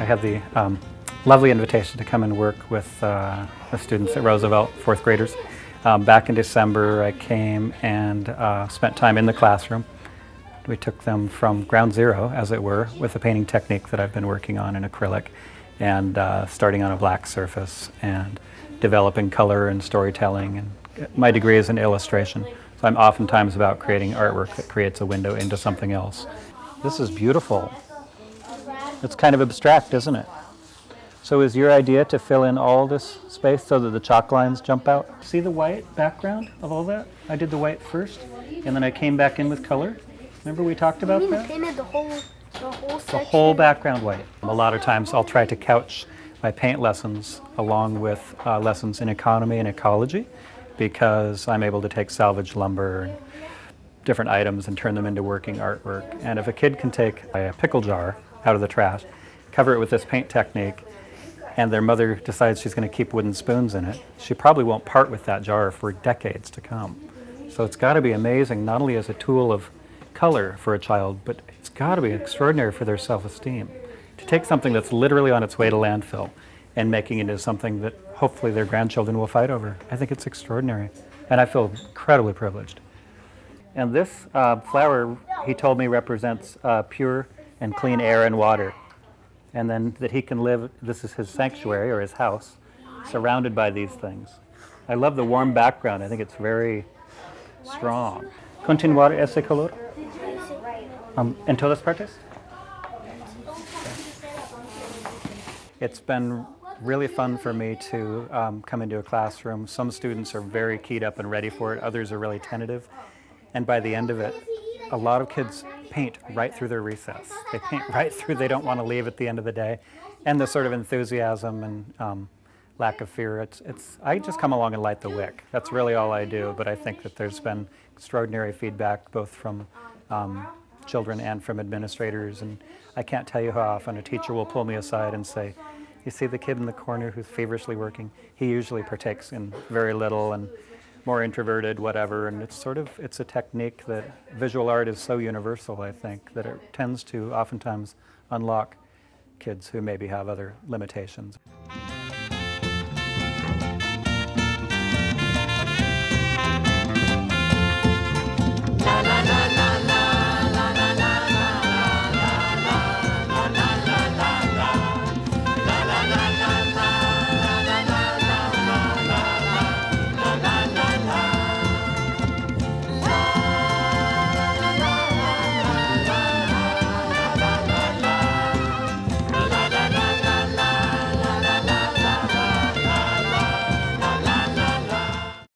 I had the lovely invitation to come and work with the students at Roosevelt, fourth graders. Back in December, I came and spent time in the classroom. We took them from ground zero, as it were, with a painting technique that I've been working on in acrylic, and starting on a black surface and developing color and storytelling. And my degree is in illustration, so I'm oftentimes about creating artwork that creates a window into something else. This is beautiful. It's kind of abstract, isn't it? So is your idea to fill in all this space so that the chalk lines jump out? See the white background of all that? I did the white first, and then I came back in with color. Remember we talked about that? You painted the whole section? The whole background white. A lot of times I'll try to couch my paint lessons along with lessons in economy and ecology, because I'm able to take salvage lumber and different items and turn them into working artwork. And if a kid can take a pickle jar out of the trash, cover it with this paint technique, and their mother decides she's going to keep wooden spoons in it, she probably won't part with that jar for decades to come. So it's got to be amazing, not only as a tool of color for a child, but it's got to be extraordinary for their self-esteem. To take something that's literally on its way to landfill and making it into something that hopefully their grandchildren will fight over. I think it's extraordinary, and I feel incredibly privileged. And this flower, he told me, represents pure and clean air and water. And then that he can live, this is his sanctuary or his house, surrounded by these things. I love the warm background. I think it's very strong. Continuar ese color? En todas partes? It's been really fun for me to come into a classroom. Some students are very keyed up and ready for it. Others are really tentative. And by the end of it, a lot of kids paint right through their recess. They paint right through, they don't want to leave at the end of the day. And the sort of enthusiasm and lack of fear, I just come along and light the wick. That's really all I do, but I think that there's been extraordinary feedback both from children and from administrators, and I can't tell you how often a teacher will pull me aside and say, you see the kid in the corner who's feverishly working? He usually partakes in very little and more introverted, whatever, and it's a technique that visual art is so universal, I think, that it tends to oftentimes unlock kids who maybe have other limitations.